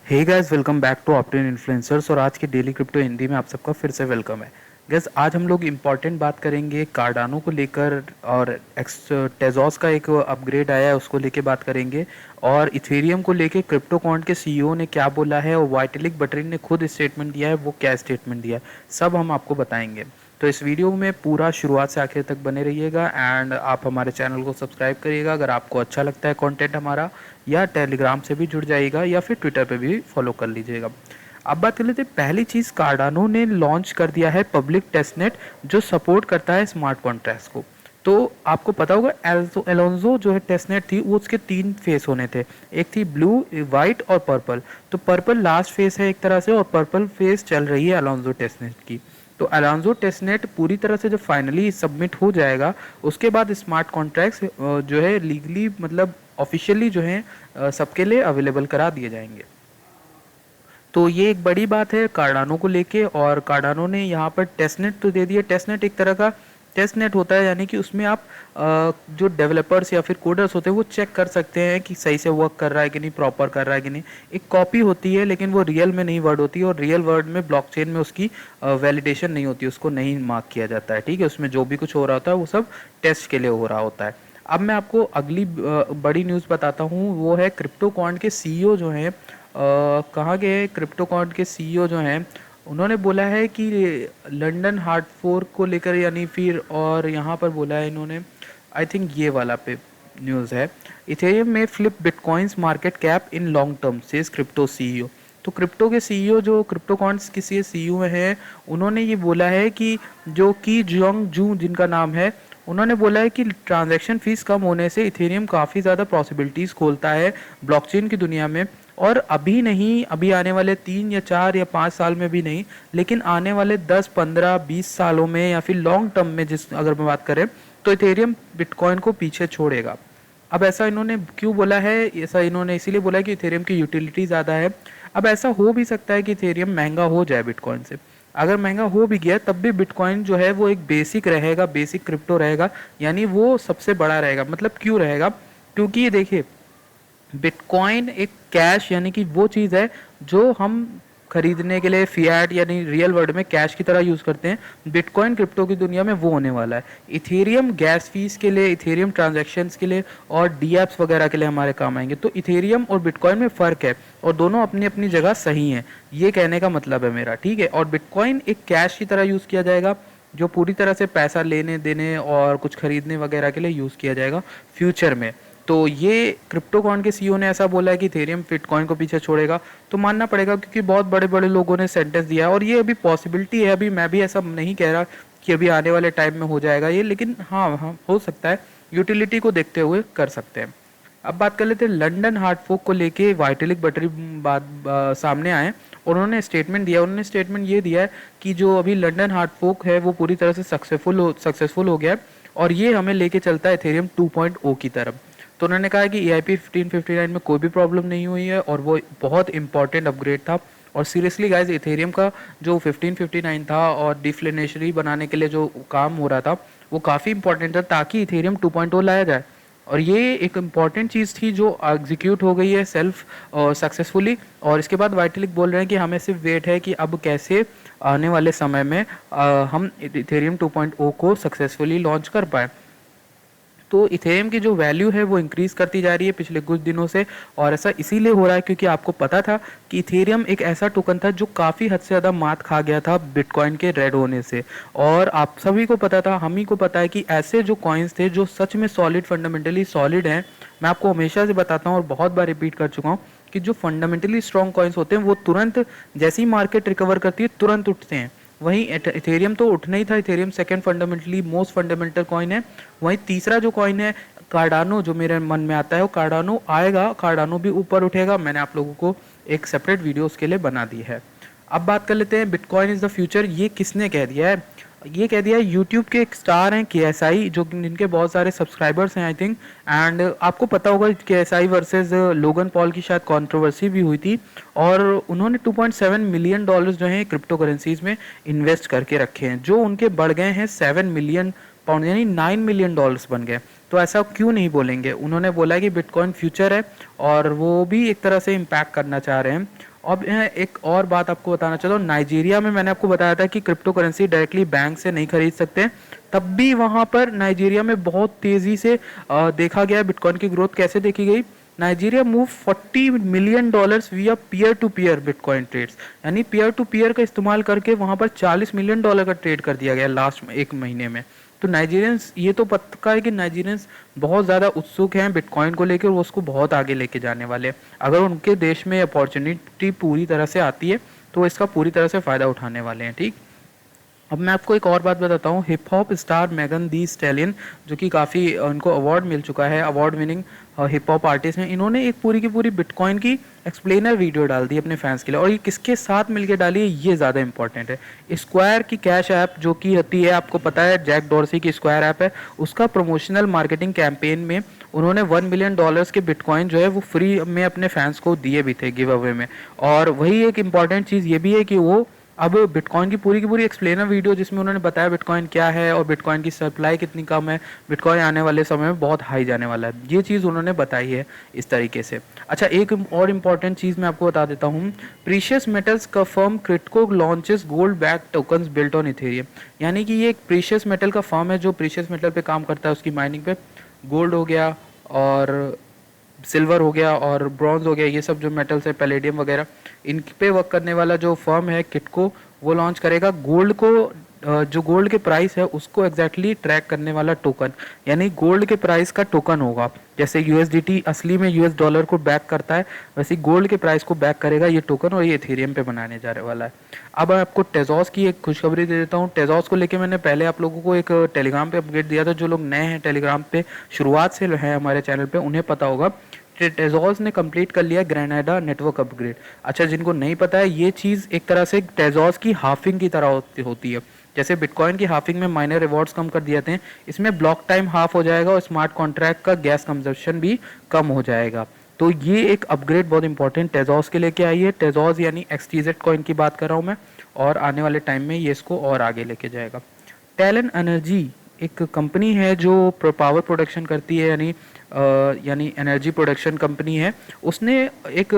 Hey guys, welcome back to Optin influencers. और आज के डेली क्रिप्टो हिंदी में आप सबका फिर से वेलकम है। गाइस, आज हम लोग इम्पॉर्टेंट बात करेंगे कार्डानो को लेकर, और एक्स टेजोस का एक अपग्रेड आया है उसको लेके बात करेंगे, और इथेरियम को लेके क्रिप्टोकॉइन के सीईओ ने क्या बोला है, और वाइटलिक बटरिन ने खुद स्टेटमेंट दिया है, वो क्या स्टेटमेंट दिया है, सब हम आपको बताएंगे। तो इस वीडियो में पूरा शुरुआत से आखिर तक बने रहिएगा, एंड आप हमारे चैनल को सब्सक्राइब करिएगा अगर आपको अच्छा लगता है कंटेंट हमारा, या टेलीग्राम से भी जुड़ जाइएगा, या फिर ट्विटर पे भी फॉलो कर लीजिएगा। अब बात कर लेते हैं, पहली चीज़, कार्डानो ने लॉन्च कर दिया है पब्लिक टेस्टनेट जो सपोर्ट करता है स्मार्ट कॉन्ट्रैक्ट्स को। तो आपको पता होगा एलोन्जो जो है टेस्टनेट थी, वो उसके 3 फेस होने थे। एक थी ब्लू, वाइट और पर्पल। तो पर्पल लास्ट फेस है एक तरह से, और पर्पल फेस चल रही है एलोन्जो टेस्टनेट की। तो अलान्जो टेस्टनेट पूरी तरह से जब फाइनली सबमिट हो जाएगा, उसके बाद स्मार्ट कॉन्ट्रैक्ट्स जो है लीगली, मतलब ऑफिशियली जो है सबके लिए अवेलेबल करा दिए जाएंगे। तो ये एक बड़ी बात है कार्डानो को लेके, और कार्डानो ने यहाँ पर टेस्टनेट तो दे दिया। टेस्टनेट एक तरह का टेस्टनेट होता है, यानी कि उसमें आप जो डेवलपर्स या फिर कोडर्स होते हैं वो चेक कर सकते हैं कि सही से वर्क कर रहा है कि नहीं, प्रॉपर कर रहा है कि नहीं। एक कॉपी होती है, लेकिन वो रियल में नहीं वर्ड होती है, और रियल वर्ड में ब्लॉकचेन में उसकी वैलिडेशन नहीं होती, उसको नहीं मार्क किया जाता है। ठीक है, उसमें जो भी कुछ हो रहा होता है वो सब टेस्ट के लिए हो रहा होता है। अब मैं आपको अगली बड़ी न्यूज़ बताता हूँ, वो है क्रिप्टोकॉइन के सीईओ जो हैं, कहाँ गए क्रिप्टोकॉइन के सीईओ जो हैं, उन्होंने बोला है कि लंदन हार्ड फोर्क को लेकर, यानी फिर, और यहाँ पर बोला है इन्होंने, आई थिंक ये वाला पे न्यूज़ है, इथेरियम में flip bitcoins market cap in long term says crypto CEO. तो क्रिप्टो के सीईओ जो क्रिप्टोकॉइंस किसी सीईओ में है, उन्होंने ये बोला है कि जो की जोंग जू जिनका नाम है, उन्होंने बोला है कि ट्रांजैक्शन फीस कम होने से इथेरियम काफ़ी ज़्यादा पॉसिबिलिटीज़ खोलता है ब्लॉकचेन की दुनिया में। और अभी नहीं, अभी आने वाले 3 या 4 या 5 साल में भी नहीं, लेकिन आने वाले 10, 15, 20 सालों में, या फिर लॉन्ग टर्म में जिस अगर मैं बात करें, तो इथेरियम बिटकॉइन को पीछे छोड़ेगा। अब ऐसा इन्होंने क्यों बोला है? ऐसा इन्होंने इसीलिए बोला है कि इथेरियम की यूटिलिटी ज़्यादा है। अब ऐसा हो भी सकता है कि इथेरियम महंगा हो जाए बिटकॉइन से। अगर महंगा हो भी गया तब भी बिटकॉइन जो है वो एक बेसिक रहेगा, बेसिक क्रिप्टो रहेगा, यानी वो सबसे बड़ा रहेगा। मतलब क्यों रहेगा? क्योंकि ये देखिए, बिटकॉइन एक कैश, यानी कि वो चीज़ है जो हम खरीदने के लिए फियाट यानी रियल वर्ल्ड में कैश की तरह यूज़ करते हैं। बिटकॉइन क्रिप्टो की दुनिया में वो होने वाला है। इथेरियम गैस फीस के लिए, इथेरियम ट्रांजैक्शंस के लिए, और डीएप्स वगैरह के लिए हमारे काम आएंगे। तो इथेरियम और बिटकॉइन में फ़र्क है, और दोनों अपनी अपनी जगह सही हैं, ये कहने का मतलब है मेरा। ठीक है, और बिटकॉइन एक कैश की तरह यूज़ किया जाएगा, जो पूरी तरह से पैसा लेने देने और कुछ खरीदने वगैरह के लिए यूज़ किया जाएगा फ्यूचर में। तो ये क्रिप्टोकॉइन के सीईओ ने ऐसा बोला है कि इथेरियम बिटकॉइन को पीछे छोड़ेगा, तो मानना पड़ेगा, क्योंकि बहुत बड़े बड़े लोगों ने सेंटेंस दिया है, और ये अभी पॉसिबिलिटी है। अभी मैं भी ऐसा नहीं कह रहा कि अभी आने वाले टाइम में हो जाएगा ये, लेकिन हाँ हाँ हो सकता है, यूटिलिटी को देखते हुए कर सकते हैं। अब बात कर लेते हैं लंदन हार्ड फोक को लेके, वाइटलिक बटरी बात सामने आए और उन्होंने स्टेटमेंट दिया। उन्होंने स्टेटमेंट ये दिया है कि जो अभी लंदन हार्ड फोक है वो पूरी तरह से सक्सेसफुल हो गया है, और ये हमें लेके चलता है इथेरियम 2.0 की तरफ। तो उन्होंने कहा कि EIP 1559 में कोई भी प्रॉब्लम नहीं हुई है, और वो बहुत इंपॉर्टेंट अपग्रेड था। और सीरियसली गाइज, इथेरियम का जो 1559 था और डिफ्लेनेशरी बनाने के लिए जो काम हो रहा था, वो काफ़ी इंपॉर्टेंट था, ताकि इथेरियम 2.0 लाया जाए। और ये एक इम्पॉर्टेंट चीज़ थी जो एग्जीक्यूट हो गई है सेल्फ सक्सेसफुली। और इसके बाद वाइटलिक बोल रहे हैं कि हमें सिर्फ वेट है कि अब कैसे आने वाले समय में हम इथेरियम 2.0 को सक्सेसफुली लॉन्च कर पाए। तो इथेरियम की जो वैल्यू है वो इंक्रीज़ करती जा रही है पिछले कुछ दिनों से, और ऐसा इसीलिए हो रहा है क्योंकि आपको पता था कि इथेरियम एक ऐसा टोकन था जो काफ़ी हद से ज़्यादा मात खा गया था बिटकॉइन के रेड होने से। और आप सभी को पता था, हम ही को पता है कि ऐसे जो कॉइन्स थे जो सच में सॉलिड, फंडामेंटली सॉलिड हैं, मैं आपको हमेशा से बताता हूँ और बहुत बार रिपीट कर चुका हूँ कि जो फंडामेंटली स्ट्रॉन्ग कॉइन्स होते हैं वो तुरंत, जैसी मार्केट रिकवर करती है, तुरंत उठते हैं। वहीं इथेरियम तो उठना ही था। Ethereum second fundamentally most fundamental coin है। वहीं तीसरा जो कॉइन है कार्डानो, जो मेरे मन में आता है, वो कार्डानो आएगा, कार्डानो भी ऊपर उठेगा। मैंने आप लोगों को एक सेपरेट वीडियो उसके लिए बना दी है। अब बात कर लेते हैं बिटकॉइन इज़ द फ्यूचर, ये किसने कह दिया है? ये कह दिया है यूट्यूब के एक स्टार हैं KSI, जो जिनके बहुत सारे सब्सक्राइबर्स हैं आई थिंक। एंड आपको पता होगा KSI वर्सेस लोगन पॉल की शायद कंट्रोवर्सी भी हुई थी, और उन्होंने $2.7 मिलियन जो हैं क्रिप्टो करेंसीज में इन्वेस्ट करके रखे हैं, जो उनके बढ़ गए हैं 7 मिलियन पाउंड, यानी $9 मिलियन बन गए। तो ऐसा क्यों नहीं बोलेंगे? उन्होंने बोला कि बिटकॉइन फ्यूचर है, और वो भी एक तरह से इम्पैक्ट करना चाह रहे हैं। अब एक और बात आपको बताना चाहता हूँ, नाइजीरिया में मैंने आपको बताया था कि क्रिप्टो करेंसी डायरेक्टली बैंक से नहीं खरीद सकते, तब भी वहाँ पर नाइजीरिया में बहुत तेज़ी से देखा गया बिटकॉइन की ग्रोथ कैसे देखी गई। Nigeria move $40 million via peer to peer bitcoin trades, यानी पीयर टू पीयर का इस्तेमाल करके वहाँ पर $40 मिलियन का ट्रेड कर दिया गया लास्ट एक महीने में। तो नाइजीरियंस, ये तो पक्का है कि नाइजीरियंस बहुत ज़्यादा उत्सुक हैं बिटकॉइन को लेकर, वो उसको बहुत आगे लेके जाने वाले हैं। अगर उनके देश में अपॉर्चुनिटी पूरी तरह से आती है तो इसका पूरी तरह से फ़ायदा उठाने वाले हैं। ठीक, अब मैं आपको एक और बात बताता हूँ। हिप हॉप स्टार मेगन दी स्टैलियन, जो कि काफ़ी उनको अवार्ड मिल चुका है, award winning hip hop artist हैं, इन्होंने एक पूरी की पूरी बिटकॉइन की एक्सप्लेनर वीडियो डाल दी अपने फैंस के लिए। और ये किसके साथ मिलकर डाली है, ये ज़्यादा इंपॉर्टेंट है। स्क्वायर की कैश ऐप जो कि होती है, आपको पता है जैक डॉर्सी की स्क्वायर ऐप है, उसका प्रमोशनल मार्केटिंग कैंपेन में उन्होंने $1 मिलियन के बिटकॉइन जो है वो फ्री में अपने फैंस को दिए भी थे गिव अवे में। और वही एक इम्पॉर्टेंट चीज़ ये भी है कि वो अब बिटकॉइन की पूरी एक्सप्लेनर वीडियो, जिसमें उन्होंने बताया बिटकॉइन क्या है और बिटकॉइन की सप्लाई कितनी कम है, बिटकॉइन आने वाले समय में बहुत हाई जाने वाला है, ये चीज़ उन्होंने बताई है इस तरीके से। अच्छा, एक और इम्पॉर्टेंट चीज़ मैं आपको बता देता हूँ। प्रीशियस मेटल्स का फर्म क्रिटको launches gold back tokens built on Ethereum, यानी कि ये एक प्रीशियस मेटल का फर्म है जो प्रीशियस मेटल पे काम करता है, उसकी माइनिंग पे। गोल्ड हो गया और सिल्वर हो गया और ब्रॉन्ज हो गया, ये सब जो मेटल्स है, पैलेडियम वगैरह, इन पे वर्क करने वाला जो फर्म है किटको, वो लॉन्च करेगा गोल्ड को, जो गोल्ड के प्राइस है उसको एग्जैक्टली ट्रैक करने वाला टोकन, यानी गोल्ड के प्राइस का टोकन होगा। जैसे यूएसडीटी असली में यूएस डॉलर को बैक करता है, वैसे गोल्ड के प्राइस को बैक करेगा ये टोकन, और ये इथेरियम पे बनाने जा रहे वाला है। अब मैं आपको टेजॉस की एक खुशखबरी दे देता हूँ। टेजॉस को लेके मैंने पहले आप लोगों को एक टेलीग्राम पे अपडेट दिया था। जो लोग नए हैं टेलीग्राम पे, शुरुआत से हैं हमारे चैनल पे, उन्हें पता होगा टेजॉस ने कंप्लीट कर लिया ग्रेनाडा नेटवर्क अपग्रेड। अच्छा, जिनको नहीं पता है, ये चीज़ एक तरह से टेजॉस की हाफिंग की तरह होती है। जैसे बिटकॉइन की हाफिंग में माइनर रिवॉर्ड्स कम कर दिए जाते हैं, इसमें ब्लॉक टाइम हाफ हो जाएगा और स्मार्ट कॉन्ट्रैक्ट का गैस कंजप्शन भी कम हो जाएगा। तो ये एक अपग्रेड बहुत इंपॉर्टेंट टेजॉस के लेके आई है। टेजॉस यानी एक्सटीजेड कॉइन की बात कर रहा हूँ मैं, और आने वाले टाइम में ये इसको और आगे लेके जाएगा। टैलन एनर्जी एक कंपनी है जो पावर प्रोडक्शन करती है, यानी एनर्जी प्रोडक्शन कंपनी है। उसने एक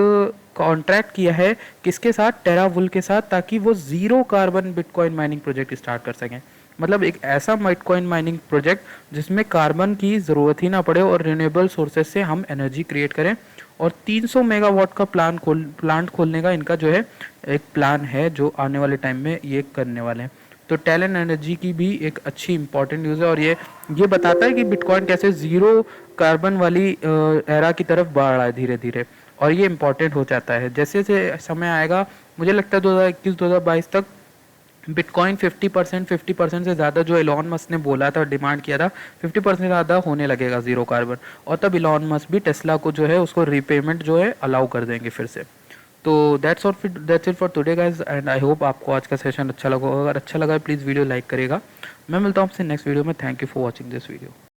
कॉन्ट्रैक्ट किया है किसके साथ, टेरावुल के साथ, ताकि वो zero carbon bitcoin mining project start कर सकें। मतलब एक ऐसा बिटकॉइन माइनिंग प्रोजेक्ट जिसमें कार्बन की ज़रूरत ही ना पड़े और रिन्यूएबल सोर्सेज से हम एनर्जी क्रिएट करें। और 300 मेगावाट का प्लांट खोलने का इनका जो है एक प्लान है, जो आने वाले टाइम में ये करने वाले हैं। तो टैलेंट एनर्जी की भी एक अच्छी इंपॉर्टेंट न्यूज़ है, और ये बताता है कि बिटकॉइन कैसे ज़ीरो कार्बन वाली एरा की तरफ बढ़ रहा है धीरे धीरे, और ये इंपॉर्टेंट हो जाता है जैसे जैसे समय आएगा। मुझे लगता है 2021-2022 तक बिटकॉइन 50% से ज़्यादा, जो इलॉन मस्क ने बोला था, डिमांड किया था, 50% ज़्यादा होने लगेगा ज़ीरो कार्बन, और तब इलॉन मस्क भी टेस्ला को जो है उसको रीपेमेंट जो है अलाउ कर देंगे फिर से। तो that's it for today guys, and I hope आपको आज का सेशन अच्छा लगा होगा। अगर अच्छा लगा प्लीज़ वीडियो लाइक करेगा। मैं मिलता हूँ आपसे नेक्स्ट वीडियो में। Thank you for watching this video.